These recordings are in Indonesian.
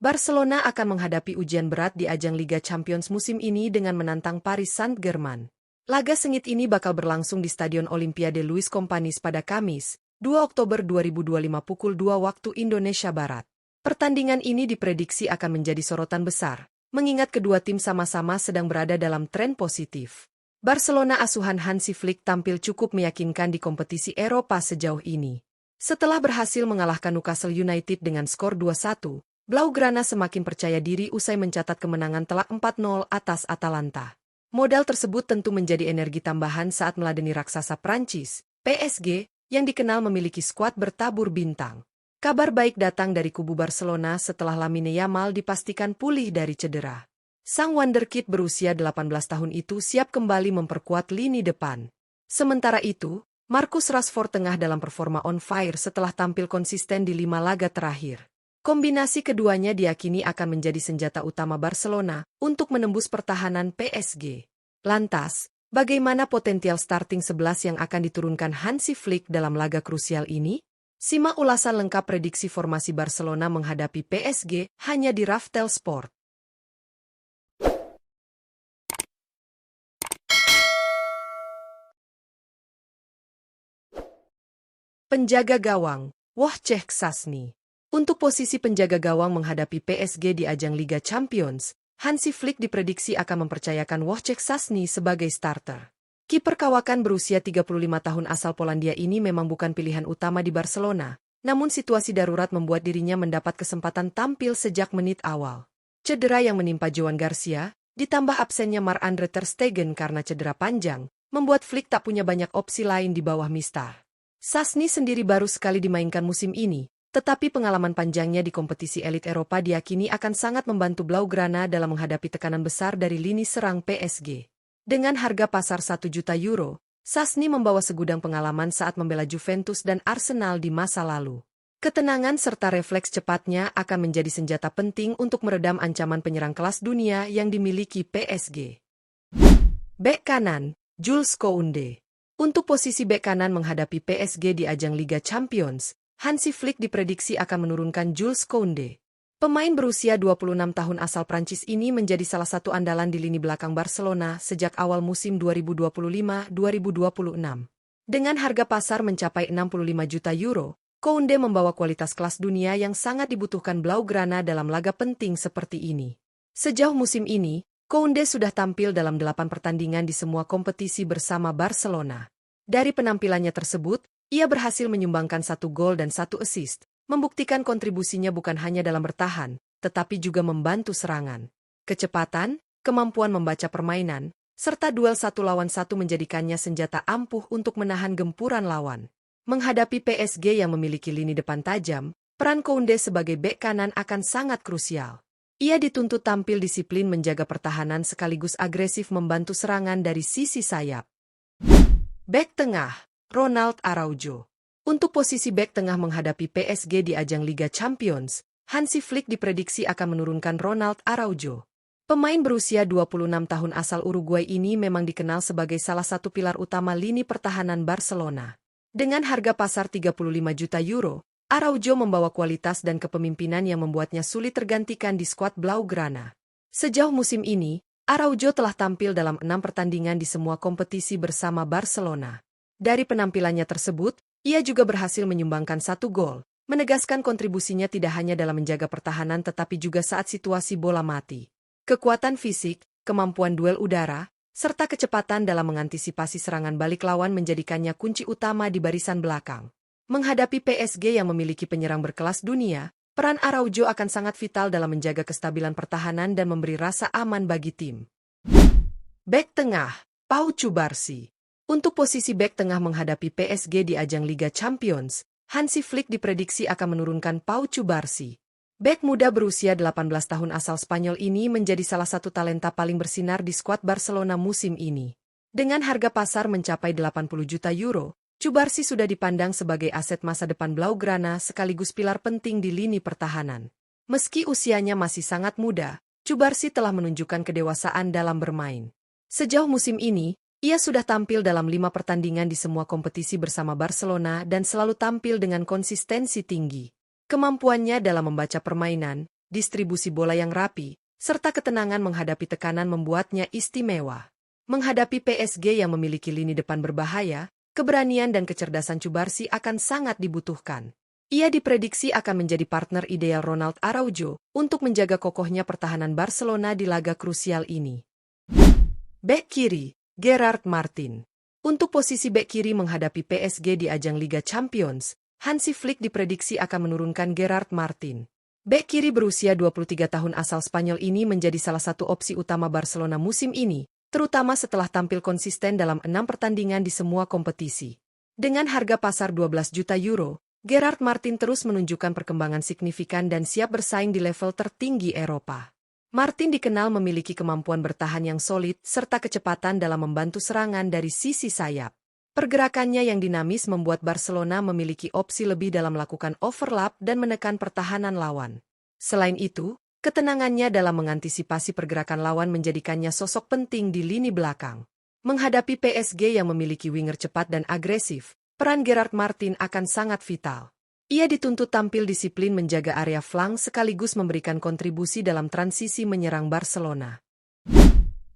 Barcelona akan menghadapi ujian berat di ajang Liga Champions musim ini dengan menantang Paris Saint-Germain. Laga sengit ini bakal berlangsung di Stadion Olimpiade Luis Companys pada Kamis, 2 Oktober 2025 pukul 2 waktu Indonesia Barat. Pertandingan ini diprediksi akan menjadi sorotan besar, mengingat kedua tim sama-sama sedang berada dalam tren positif. Barcelona asuhan Hansi Flick tampil cukup meyakinkan di kompetisi Eropa sejauh ini. Setelah berhasil mengalahkan Newcastle United dengan skor 2-1, Blaugrana semakin percaya diri usai mencatat kemenangan telak 4-0 atas Atalanta. Modal tersebut tentu menjadi energi tambahan saat meladeni raksasa Prancis, PSG, yang dikenal memiliki skuad bertabur bintang. Kabar baik datang dari kubu Barcelona setelah Lamine Yamal dipastikan pulih dari cedera. Sang wonderkid berusia 18 tahun itu siap kembali memperkuat lini depan. Sementara itu, Marcus Rashford tengah dalam performa on fire setelah tampil konsisten di 5 laga terakhir. Kombinasi keduanya diyakini akan menjadi senjata utama Barcelona untuk menembus pertahanan PSG. Lantas, bagaimana potensial starting 11 yang akan diturunkan Hansi Flick dalam laga krusial ini? Simak ulasan lengkap prediksi formasi Barcelona menghadapi PSG hanya di Raftel Sport. Penjaga gawang, Wojciech Szczęsny. Untuk posisi penjaga gawang menghadapi PSG di ajang Liga Champions, Hansi Flick diprediksi akan mempercayakan Wojciech Szczęsny sebagai starter. Kiper kawakan berusia 35 tahun asal Polandia ini memang bukan pilihan utama di Barcelona, namun situasi darurat membuat dirinya mendapat kesempatan tampil sejak menit awal. Cedera yang menimpa Joan Garcia, ditambah absennya Marc-Andre ter Stegen karena cedera panjang, membuat Flick tak punya banyak opsi lain di bawah Mistar. Szczęsny sendiri baru sekali dimainkan musim ini, tetapi pengalaman panjangnya di kompetisi elit Eropa diyakini akan sangat membantu Blaugrana dalam menghadapi tekanan besar dari lini serang PSG. Dengan harga pasar 1 juta euro, Szczęsny membawa segudang pengalaman saat membela Juventus dan Arsenal di masa lalu. Ketenangan serta refleks cepatnya akan menjadi senjata penting untuk meredam ancaman penyerang kelas dunia yang dimiliki PSG. Bek kanan, Jules Koundé. Untuk posisi bek kanan menghadapi PSG di ajang Liga Champions, Hansi Flick diprediksi akan menurunkan Jules Koundé. Pemain berusia 26 tahun asal Prancis ini menjadi salah satu andalan di lini belakang Barcelona sejak awal musim 2025-2026. Dengan harga pasar mencapai 65 juta euro, Koundé membawa kualitas kelas dunia yang sangat dibutuhkan Blaugrana dalam laga penting seperti ini. Sejauh musim ini, Koundé sudah tampil dalam 8 pertandingan di semua kompetisi bersama Barcelona. Dari penampilannya tersebut, ia berhasil menyumbangkan 1 gol dan 1 assist, membuktikan kontribusinya bukan hanya dalam bertahan, tetapi juga membantu serangan. Kecepatan, kemampuan membaca permainan, serta duel 1 lawan 1 menjadikannya senjata ampuh untuk menahan gempuran lawan. Menghadapi PSG yang memiliki lini depan tajam, peran Koundé sebagai bek kanan akan sangat krusial. Ia dituntut tampil disiplin menjaga pertahanan sekaligus agresif membantu serangan dari sisi sayap. Bek tengah, Ronald Araujo. Untuk posisi bek tengah menghadapi PSG di ajang Liga Champions, Hansi Flick diprediksi akan menurunkan Ronald Araujo. Pemain berusia 26 tahun asal Uruguay ini memang dikenal sebagai salah satu pilar utama lini pertahanan Barcelona. Dengan harga pasar 35 juta euro, Araujo membawa kualitas dan kepemimpinan yang membuatnya sulit tergantikan di skuad Blaugrana. Sejauh musim ini, Araujo telah tampil dalam 6 pertandingan di semua kompetisi bersama Barcelona. Dari penampilannya tersebut, ia juga berhasil menyumbangkan 1 gol, menegaskan kontribusinya tidak hanya dalam menjaga pertahanan tetapi juga saat situasi bola mati. Kekuatan fisik, kemampuan duel udara, serta kecepatan dalam mengantisipasi serangan balik lawan menjadikannya kunci utama di barisan belakang. Menghadapi PSG yang memiliki penyerang berkelas dunia, peran Araujo akan sangat vital dalam menjaga kestabilan pertahanan dan memberi rasa aman bagi tim. Bek tengah, Pau Cubarsí. Untuk posisi bek tengah menghadapi PSG di ajang Liga Champions, Hansi Flick diprediksi akan menurunkan Pau Cubarsí. Bek muda berusia 18 tahun asal Spanyol ini menjadi salah satu talenta paling bersinar di skuad Barcelona musim ini. Dengan harga pasar mencapai 80 juta euro, Cubarsí sudah dipandang sebagai aset masa depan Blaugrana sekaligus pilar penting di lini pertahanan. Meski usianya masih sangat muda, Cubarsí telah menunjukkan kedewasaan dalam bermain. Sejauh musim ini, ia sudah tampil dalam 5 pertandingan di semua kompetisi bersama Barcelona dan selalu tampil dengan konsistensi tinggi. Kemampuannya dalam membaca permainan, distribusi bola yang rapi, serta ketenangan menghadapi tekanan membuatnya istimewa. Menghadapi PSG yang memiliki lini depan berbahaya, keberanian dan kecerdasan Cubarsí akan sangat dibutuhkan. Ia diprediksi akan menjadi partner ideal Ronald Araujo untuk menjaga kokohnya pertahanan Barcelona di laga krusial ini. Bek kiri, Gerard Martin. Untuk posisi bek kiri menghadapi PSG di ajang Liga Champions, Hansi Flick diprediksi akan menurunkan Gerard Martin. Bek kiri berusia 23 tahun asal Spanyol ini menjadi salah satu opsi utama Barcelona musim ini, terutama setelah tampil konsisten dalam 6 pertandingan di semua kompetisi. Dengan harga pasar 12 juta euro, Gerard Martin terus menunjukkan perkembangan signifikan dan siap bersaing di level tertinggi Eropa. Martin dikenal memiliki kemampuan bertahan yang solid serta kecepatan dalam membantu serangan dari sisi sayap. Pergerakannya yang dinamis membuat Barcelona memiliki opsi lebih dalam melakukan overlap dan menekan pertahanan lawan. Selain itu, ketenangannya dalam mengantisipasi pergerakan lawan menjadikannya sosok penting di lini belakang. Menghadapi PSG yang memiliki winger cepat dan agresif, peran Gerard Martin akan sangat vital. Ia dituntut tampil disiplin menjaga area flank sekaligus memberikan kontribusi dalam transisi menyerang Barcelona.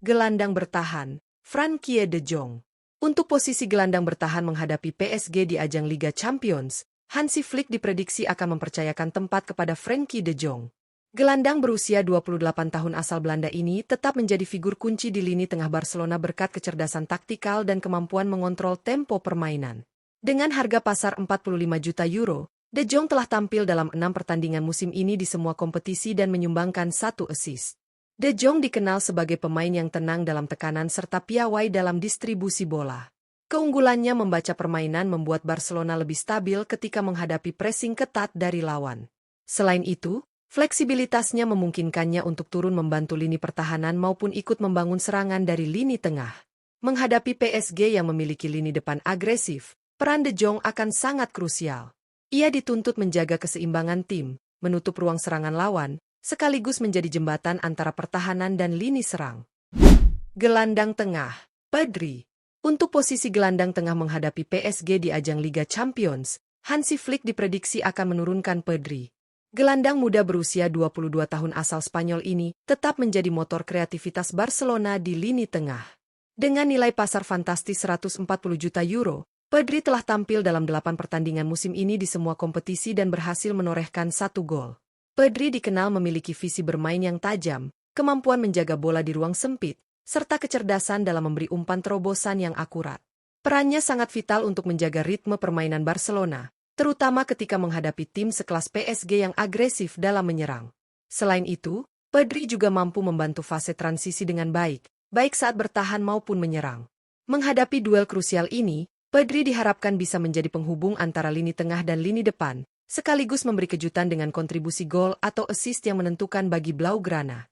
Gelandang bertahan, Frenkie de Jong. Untuk posisi gelandang bertahan menghadapi PSG di ajang Liga Champions, Hansi Flick diprediksi akan mempercayakan tempat kepada Frenkie de Jong. Gelandang berusia 28 tahun asal Belanda ini tetap menjadi figur kunci di lini tengah Barcelona berkat kecerdasan taktikal dan kemampuan mengontrol tempo permainan. Dengan harga pasar 45 juta euro, De Jong telah tampil dalam 6 pertandingan musim ini di semua kompetisi dan menyumbangkan 1 assist. De Jong dikenal sebagai pemain yang tenang dalam tekanan serta piawai dalam distribusi bola. Keunggulannya membaca permainan membuat Barcelona lebih stabil ketika menghadapi pressing ketat dari lawan. Selain itu, fleksibilitasnya memungkinkannya untuk turun membantu lini pertahanan maupun ikut membangun serangan dari lini tengah. Menghadapi PSG yang memiliki lini depan agresif, peran De Jong akan sangat krusial. Ia dituntut menjaga keseimbangan tim, menutup ruang serangan lawan, sekaligus menjadi jembatan antara pertahanan dan lini serang. Gelandang tengah, Pedri. Untuk posisi gelandang tengah menghadapi PSG di ajang Liga Champions, Hansi Flick diprediksi akan menurunkan Pedri. Gelandang muda berusia 22 tahun asal Spanyol ini tetap menjadi motor kreativitas Barcelona di lini tengah. Dengan nilai pasar fantastis 140 juta euro, Pedri telah tampil dalam 8 pertandingan musim ini di semua kompetisi dan berhasil menorehkan 1 gol. Pedri dikenal memiliki visi bermain yang tajam, kemampuan menjaga bola di ruang sempit, serta kecerdasan dalam memberi umpan terobosan yang akurat. Perannya sangat vital untuk menjaga ritme permainan Barcelona, terutama ketika menghadapi tim sekelas PSG yang agresif dalam menyerang. Selain itu, Pedri juga mampu membantu fase transisi dengan baik saat bertahan maupun menyerang. Menghadapi duel krusial ini, Pedri diharapkan bisa menjadi penghubung antara lini tengah dan lini depan, sekaligus memberi kejutan dengan kontribusi gol atau assist yang menentukan bagi Blaugrana.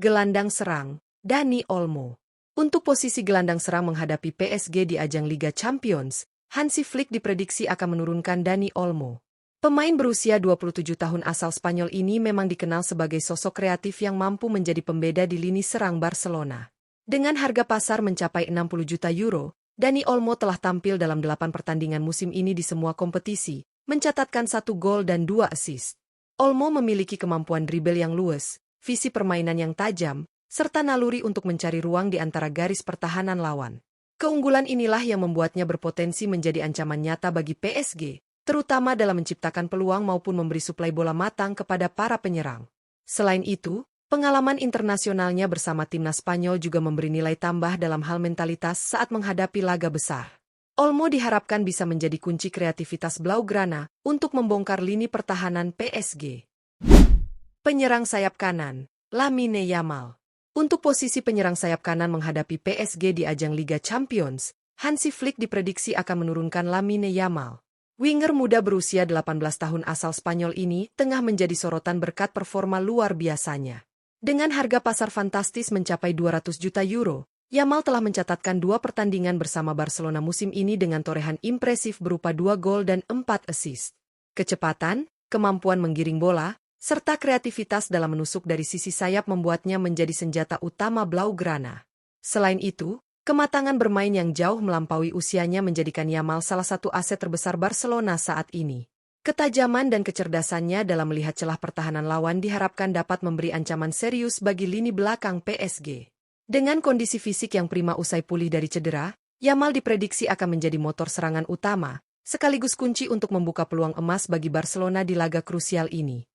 Gelandang serang, Dani Olmo. Untuk posisi gelandang serang menghadapi PSG di ajang Liga Champions, Hansi Flick diprediksi akan menurunkan Dani Olmo. Pemain berusia 27 tahun asal Spanyol ini memang dikenal sebagai sosok kreatif yang mampu menjadi pembeda di lini serang Barcelona. Dengan harga pasar mencapai 60 juta euro, Dani Olmo telah tampil dalam 8 pertandingan musim ini di semua kompetisi, mencatatkan 1 gol dan 2 assist. Olmo memiliki kemampuan dribble yang luwes, visi permainan yang tajam, serta naluri untuk mencari ruang di antara garis pertahanan lawan. Keunggulan inilah yang membuatnya berpotensi menjadi ancaman nyata bagi PSG, terutama dalam menciptakan peluang maupun memberi suplai bola matang kepada para penyerang. Selain itu, pengalaman internasionalnya bersama timnas Spanyol juga memberi nilai tambah dalam hal mentalitas saat menghadapi laga besar. Olmo diharapkan bisa menjadi kunci kreativitas Blaugrana untuk membongkar lini pertahanan PSG. Penyerang sayap kanan, Lamine Yamal. Untuk posisi penyerang sayap kanan menghadapi PSG di ajang Liga Champions, Hansi Flick diprediksi akan menurunkan Lamine Yamal. Winger muda berusia 18 tahun asal Spanyol ini tengah menjadi sorotan berkat performa luar biasanya. Dengan harga pasar fantastis mencapai 200 juta euro, Yamal telah mencatatkan 2 pertandingan bersama Barcelona musim ini dengan torehan impresif berupa 2 gol dan 4 assist. Kecepatan, kemampuan menggiring bola, serta kreativitas dalam menusuk dari sisi sayap membuatnya menjadi senjata utama Blaugrana. Selain itu, kematangan bermain yang jauh melampaui usianya menjadikan Yamal salah satu aset terbesar Barcelona saat ini. Ketajaman dan kecerdasannya dalam melihat celah pertahanan lawan diharapkan dapat memberi ancaman serius bagi lini belakang PSG. Dengan kondisi fisik yang prima usai pulih dari cedera, Yamal diprediksi akan menjadi motor serangan utama, sekaligus kunci untuk membuka peluang emas bagi Barcelona di laga krusial ini.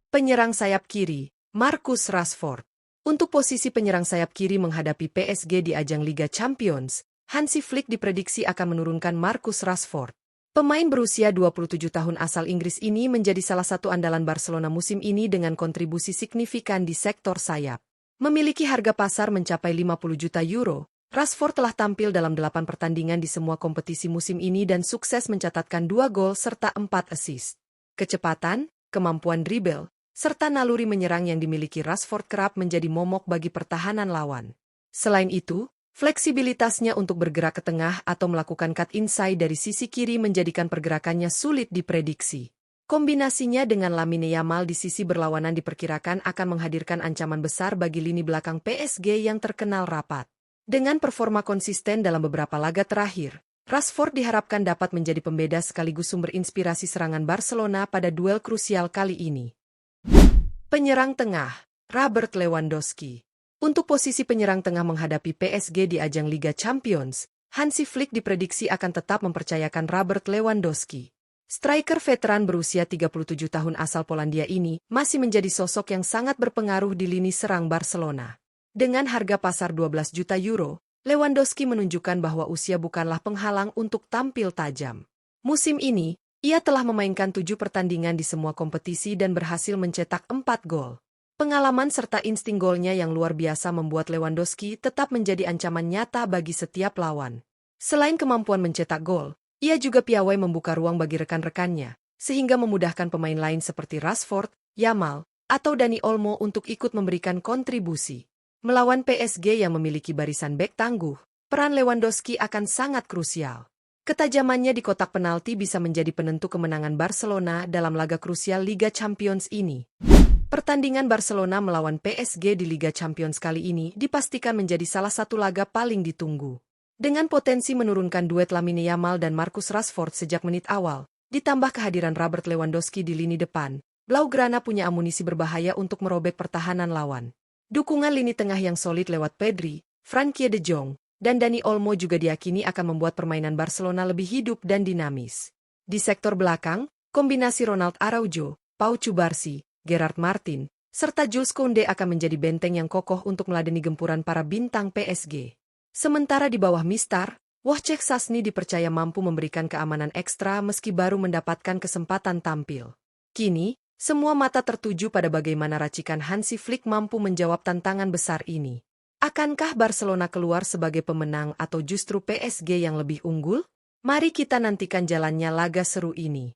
Penyerang sayap kiri, Marcus Rashford. Untuk posisi penyerang sayap kiri menghadapi PSG di ajang Liga Champions, Hansi Flick diprediksi akan menurunkan Marcus Rashford. Pemain berusia 27 tahun asal Inggris ini menjadi salah satu andalan Barcelona musim ini dengan kontribusi signifikan di sektor sayap. Memiliki harga pasar mencapai 50 juta euro, Rashford telah tampil dalam 8 pertandingan di semua kompetisi musim ini dan sukses mencatatkan 2 gol serta 4 assist. Kecepatan, kemampuan dribble, serta naluri menyerang yang dimiliki Rashford kerap menjadi momok bagi pertahanan lawan. Selain itu, fleksibilitasnya untuk bergerak ke tengah atau melakukan cut inside dari sisi kiri menjadikan pergerakannya sulit diprediksi. Kombinasinya dengan Lamine Yamal di sisi berlawanan diperkirakan akan menghadirkan ancaman besar bagi lini belakang PSG yang terkenal rapat. Dengan performa konsisten dalam beberapa laga terakhir, Rashford diharapkan dapat menjadi pembeda sekaligus sumber inspirasi serangan Barcelona pada duel krusial kali ini. Penyerang tengah, Robert Lewandowski. Untuk posisi penyerang tengah menghadapi PSG di ajang Liga Champions, Hansi Flick diprediksi akan tetap mempercayakan Robert Lewandowski. Striker veteran berusia 37 tahun asal Polandia ini masih menjadi sosok yang sangat berpengaruh di lini serang Barcelona. Dengan harga pasar 12 juta euro, Lewandowski menunjukkan bahwa usia bukanlah penghalang untuk tampil tajam. Musim ini, ia telah memainkan 7 pertandingan di semua kompetisi dan berhasil mencetak 4 gol. Pengalaman serta insting golnya yang luar biasa membuat Lewandowski tetap menjadi ancaman nyata bagi setiap lawan. Selain kemampuan mencetak gol, ia juga piawai membuka ruang bagi rekan-rekannya, sehingga memudahkan pemain lain seperti Rashford, Yamal, atau Dani Olmo untuk ikut memberikan kontribusi. Melawan PSG yang memiliki barisan bek tangguh, peran Lewandowski akan sangat krusial. Ketajamannya di kotak penalti bisa menjadi penentu kemenangan Barcelona dalam laga krusial Liga Champions ini. Pertandingan Barcelona melawan PSG di Liga Champions kali ini dipastikan menjadi salah satu laga paling ditunggu. Dengan potensi menurunkan duet Lamine Yamal dan Marcus Rashford sejak menit awal, ditambah kehadiran Robert Lewandowski di lini depan, Blaugrana punya amunisi berbahaya untuk merobek pertahanan lawan. Dukungan lini tengah yang solid lewat Pedri, Frenkie de Jong, dan Dani Olmo juga diyakini akan membuat permainan Barcelona lebih hidup dan dinamis. Di sektor belakang, kombinasi Ronald Araujo, Pau Cubarsí, Gerard Martin, serta Jules Koundé akan menjadi benteng yang kokoh untuk meladeni gempuran para bintang PSG. Sementara di bawah Mistar, Wojciech Szczęsny dipercaya mampu memberikan keamanan ekstra meski baru mendapatkan kesempatan tampil. Kini, semua mata tertuju pada bagaimana racikan Hansi Flick mampu menjawab tantangan besar ini. Akankah Barcelona keluar sebagai pemenang atau justru PSG yang lebih unggul? Mari kita nantikan jalannya laga seru ini.